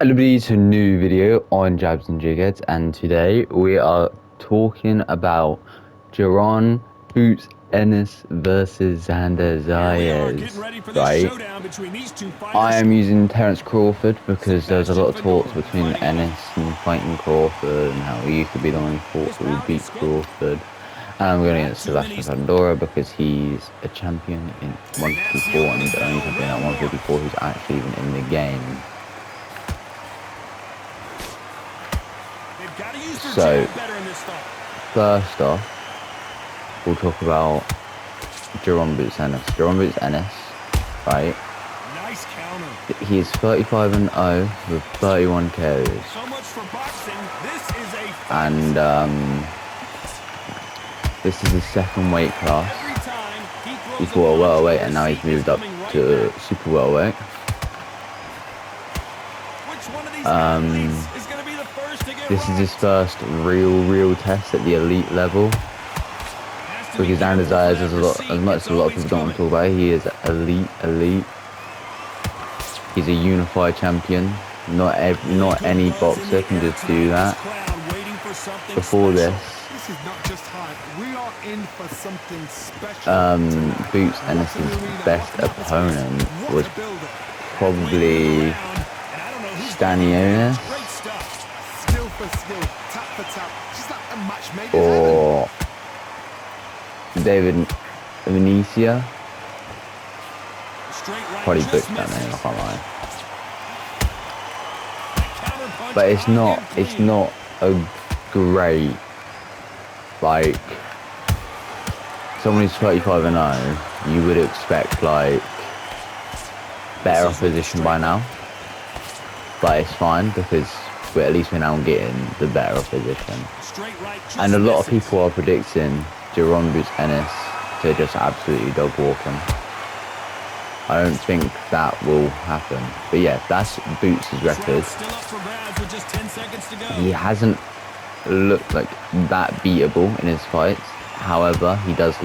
Everybody to a new video on Jabs and Jigheads, and today we are talking about Jaron Boots Ennis versus Xander Zayas, right? I am using Terence Crawford because there's a lot of talks between Ennis and fighting Crawford and how he could be the only thought that would beat Crawford. And I'm going against Sebastian Pandora because he's a champion in 154 and he's the only champion at 154 who's actually even in the game. So, first off, we'll talk about Jaron Boots Ennis. Jaron Boots Ennis, right? Nice counter. He's 35-0 with 31 KOs. So much for boxing. This is a and this is his second weight class. He fought a welterweight and now he's moved up to super welterweight. This is his first real test at the elite level. Because Xander Zayas is as much as a lot of people don't want to talk about, he is elite. He's a unified champion. Not any boxer can just do that. Before this, Boots Ennis' best opponent was probably Ennis or David Venetia. Probably butchered that name, I can't lie. But it's not a great, like, someone who's 35-0, you would expect like better opposition by now. But it's fine because at least we're now getting the better opposition. And a lot of people are predicting Jaron Boots Ennis to just absolutely dog walk him. I don't think that will happen. But yeah, that's Boots' record. He hasn't looked like that beatable in his fights. However, he does.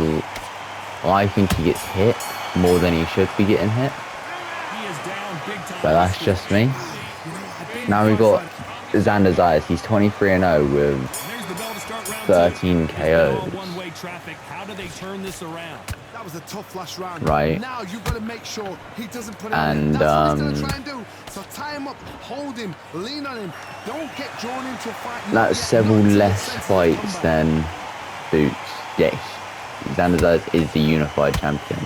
I think he gets hit more than he should be getting hit. But that's just me. Now we got Xander Zayas. He's 23-0 with 13 KOs. Right. And that's several less fights than Boots. Yes, Xander Zayas is the unified champion.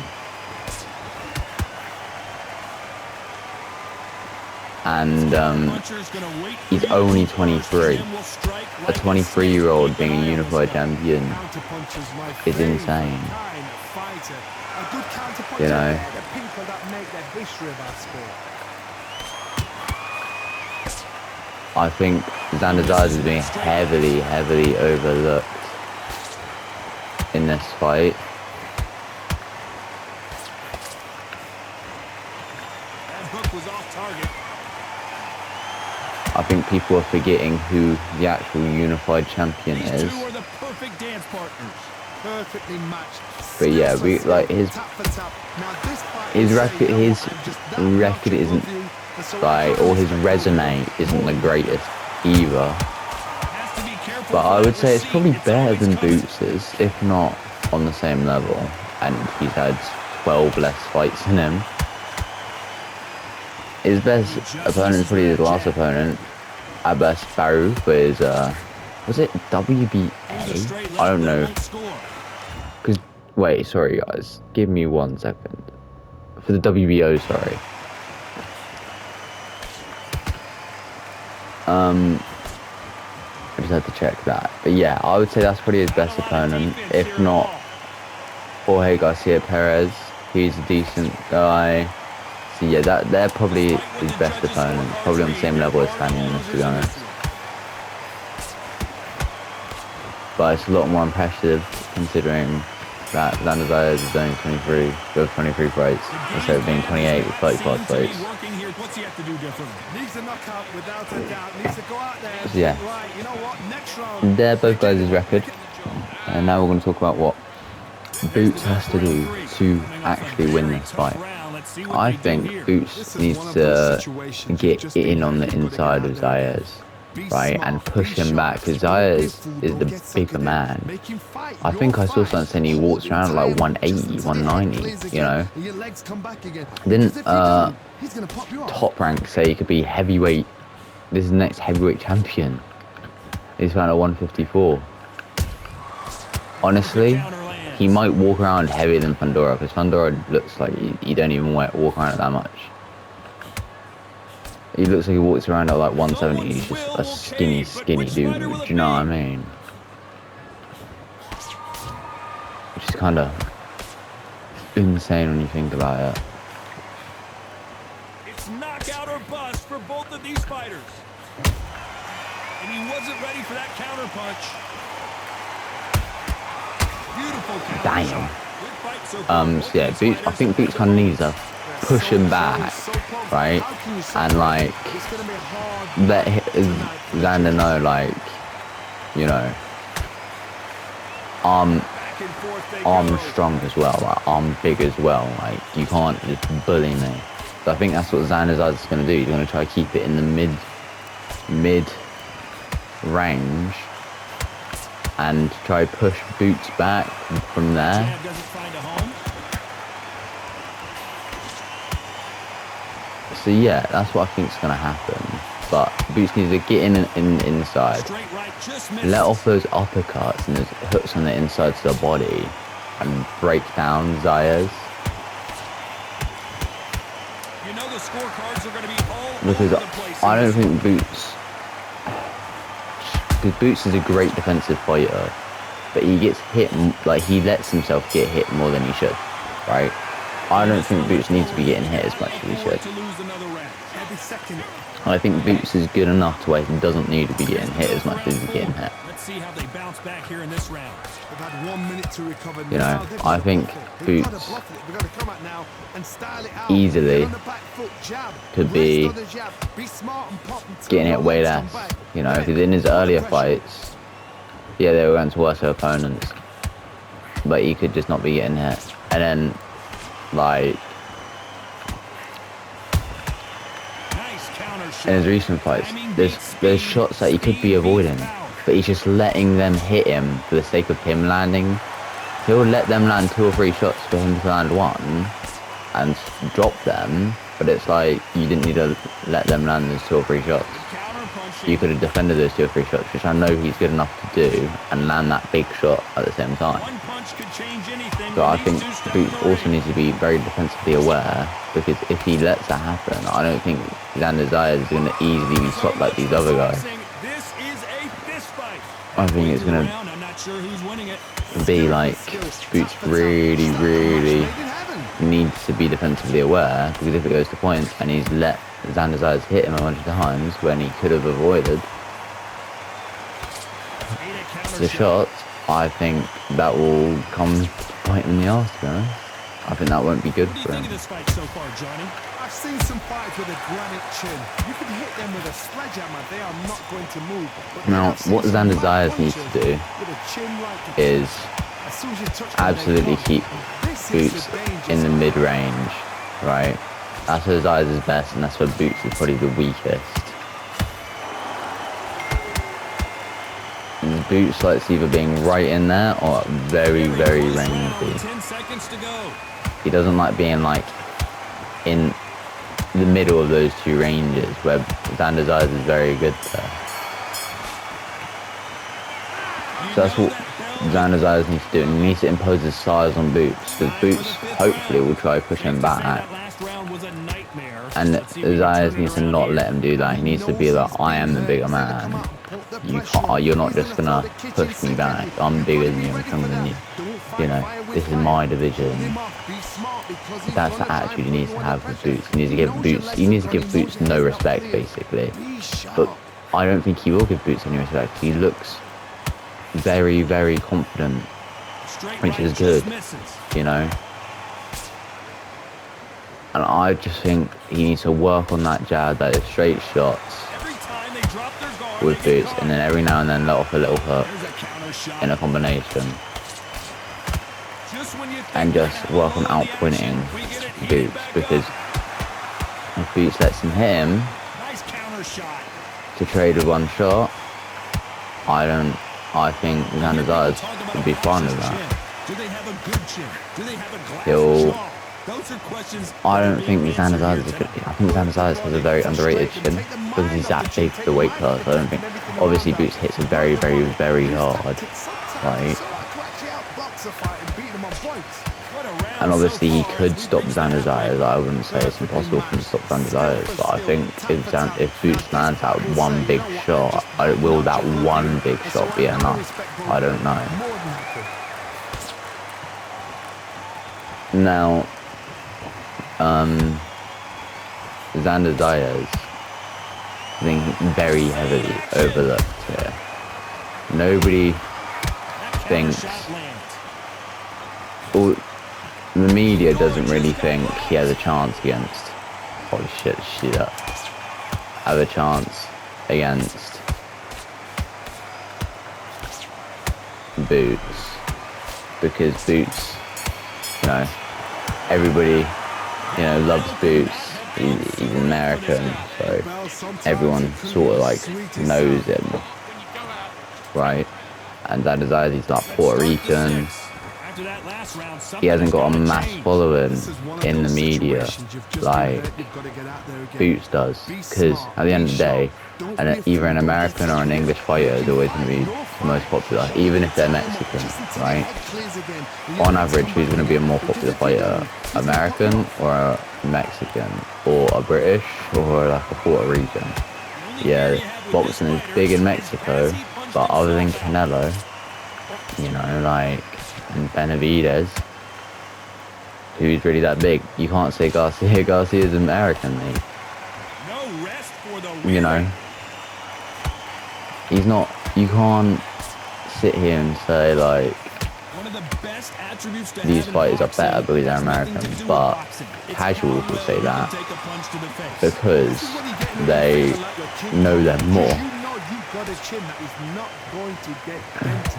And he's only 23. A 23-year-old being a unified champion is insane. You know. I think Xander Zayas is being heavily overlooked in this fight. I think people are forgetting who the actual unified champion is. But yeah, we like his record isn't like, or his resume isn't the greatest either. But I would say it's probably better than Boots's, if not on the same level. And he's had 12 less fights than him. His best opponent is probably his last opponent, Abbas Baru, for his, was it WBA? I don't know. Because, wait, sorry guys, give me 1 second. For the WBO, sorry. I just had to check that. But yeah, I would say that's probably his best opponent. If not, Jorge Garcia Perez, he's a decent guy. So yeah, they're probably his best opponent. Probably on the same level as Ennis, to be honest. But it's a lot more impressive considering that Xander Zayas is only 23 with 23 fights instead of being 28 with 35 fights. So yeah, they're both guys' record. And now we're going to talk about what Boots has to do to actually win this fight. Let's see what I they do think here. Boots needs to get in on the inside of Zayas, right, and push him back, because Zayas is the bigger man. I think I saw something saying he walks around at like 180, 190, you know. Didn't Top Rank say he could be heavyweight? This is the next heavyweight champion. He's found at 154. Honestly, he might walk around heavier than Pandora, because Pandora looks like he don't even walk around it that much. He looks like he walks around at like 170. He's just a skinny dude. Do you know what I mean? Which is kind of insane when you think about it. It's knockout or bust for both of these fighters. And he wasn't ready for that counter punch. Beautiful counter Damn. shot. Good fight so far. So yeah, Boots. I think Boots kind of needs to push him back, right, and like let Xander know, like, you know, I'm strong as well. Like, I'm big as well. Like, you can't just bully me. So I think that's what Xander's is going to do. He's going to try to keep it in the mid range and try to push Boots back from there. So yeah, that's what I think is going to happen. But Boots needs to get in inside, let off those uppercuts and those hooks on the inside to the body, and break down Zayas. You know the scorecards are going to be all Because over the place. I don't think because Boots is a great defensive fighter, but he gets hit, like, he lets himself get hit more than he should, right? I don't think Boots needs to be getting hit as much as he should. I think Boots is good enough to where he doesn't need to be getting hit as much as he's getting hit. Let's see how they bounce back here in this round. You know, I think Boots easily could be getting hit way less, you know, because in his earlier fights, yeah, they were going to worse opponents, but he could just not be getting hit. And then, like, in his recent fights, there's shots that he could be avoiding, but he's just letting them hit him for the sake of him landing. He'll let them land 2 or 3 shots for him to land 1 and drop them, but it's like, you didn't need to let them land those 2 or 3 shots. You could have defended those 2 or 3 shots, which I know he's good enough to do, and land that big shot at the same time. So I think Boots also needs to be very defensively aware, because if he lets that happen, I don't think Xander Zayas is going to easily be swapped like these other guys. I think it's going to be like Boots really needs to be defensively aware, because if it goes to points and he's let Xander Zayas hit him a bunch of times when he could have avoided the shots, I think that will come to bite him in the arse, to be honest. I think that won't be good for him. I've seen some fights with a granite chin. You can hit them with a sledgehammer, they are not going to move. Now, what Xander Zayas needs to do is absolutely keep Boots in the mid-range, right? That's where Zayas is best, and that's where Boots is probably the weakest. And Boots likes either being right in there or very rangy. He doesn't like being like in the middle of those 2 ranges, where Xander Zayas is very good there. So that's what Xander Zayas needs to do, and he needs to impose his size on Boots, because Boots hopefully will try to push him back. And Zayas needs to not let him do that. He needs to be like, I am the bigger man. You're not just gonna push me back. I'm bigger than you, I'm stronger than you. You know, this is my division. That's the attitude he needs to have with Boots. He needs to give Boots no respect, basically. But I don't think he will give Boots any respect. He looks very confident, which is good, you know. And I just think he needs to work on that jab, that is straight shots with Boots, and then every now and then let off a little hook in a combination. and just work on outpointing Boots, because if Boots lets him hit him to trade with one shot, I think Xander Zayas would be fine with that. I don't think Xander Zayas is good. I think Xander Zayas has a very underrated chin because he's that big for the weight class. I don't think. Obviously, Boots hits him very, very, very hard, right? And obviously, he could stop Xander Zayas. I wouldn't say it's impossible for him to stop Xander Zayas, but I think if Boots lands that one big shot, will that one big shot be enough? I don't know. Now, Xander Zayas, I think, very heavily overlooked here. Nobody thinks, or the media doesn't really think he has a chance against, holy shit up, have a chance against Boots, because Boots, you know, everybody, you know, loves Boots. He's American, so everyone sort of like knows him, right? And Xander Zayas, he's like Puerto Rican. He hasn't got a mass following in the media like Boots does, because at the end of the day, either an American or an English fighter is always going to be the most popular, even if they're Mexican, right? On average, who's going to be a more popular fighter, American or a Mexican, or a British, or like a Puerto Rican? Yeah, boxing is big in Mexico, but other than Canelo, you know, like, and Benavidez, who's really that big? You can't say Garcia. Garcia's American, mate. You know, he's not. You can't sit here and say like these fighters are better because they're American, but casuals will say that because they know them more.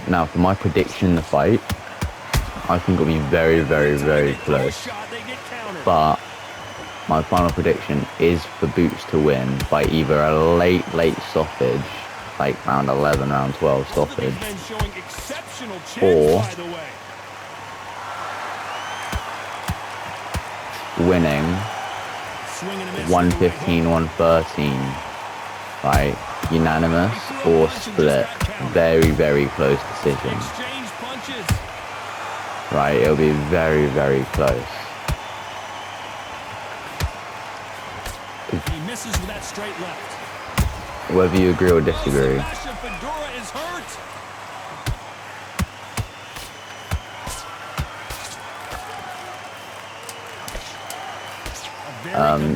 Now, for my prediction in the fight, I think it'll be very, very, very close. But my final prediction is for Boots to win by either a late stoppage, like round 11, round 12 stoppage, or winning 115, 113, right? Unanimous or split. Very, very close decision. Right, it'll be very, very close. He misses with that straight left. Whether you agree or disagree.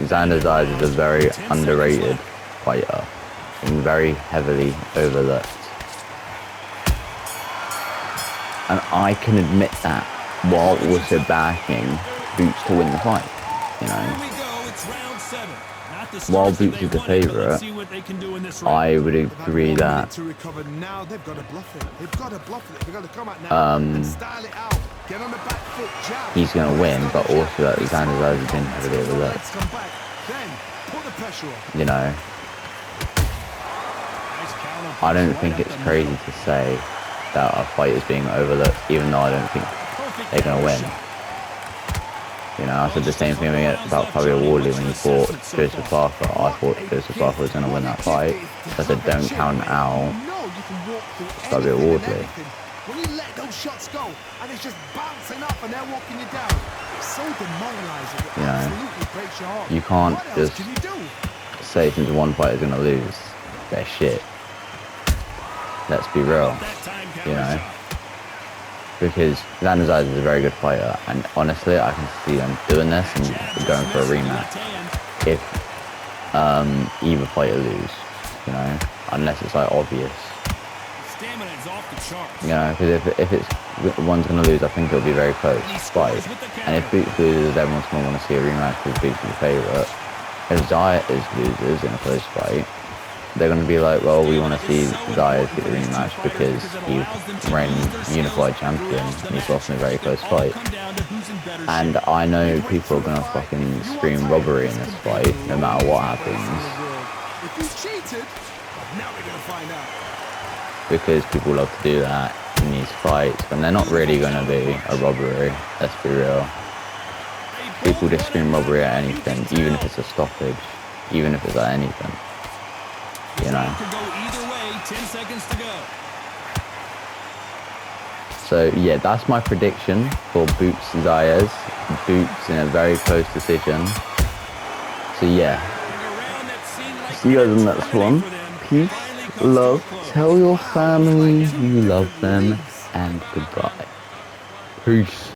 Xander Zayas is a very underrated fighter and very heavily overlooked. And I can admit that while also backing Boots to win the fight, you know. While Boots is the favourite, I would agree that he's going to win, but also that Xander Zayas has been heavily overlooked. You know, I don't think it's crazy to say that a fight is being overlooked, even though I don't think they're going to win. You know, I said the same thing about Fabio Wardley when he fought Joseph Parker. I thought Joseph Parker was going to win that fight. So I said, don't count out Fabio Wardley. When you let those shots go and it's just bouncing up and they're walking you down, it's so demoralizing. It absolutely breaks your heart. You can't just say since one fighter is going to lose, they're shit. Let's be real, you know. Because Xander Zayas is a very good fighter, and honestly, I can see them doing this and going for a rematch if either fighter lose, you know, unless it's like obvious. You know, because if it's one's going to lose, I think it'll be a very close fight. And if Boots loses, everyone's going to want to see a rematch because Boots is the favourite. If Zayas loses in a close fight, they're going to be like, well, we want to see Zayas get the rematch because he reigned unified champion and he's lost in a very close fight. And I know people are going to fucking scream robbery in this fight, no matter what happens. If he's cheated, now we're gonna find out. Because people love to do that in these fights, when they're not really going to be a robbery, let's be real. People just scream robbery at anything, even if it's a stoppage, even if it's at anything. You know. Could go either way, 10 seconds to go. So yeah, that's my prediction for Boots Zayas. Boots in a very close decision. So yeah. See you guys in the next one. Peace, love, tell your family you love them, and goodbye. Peace.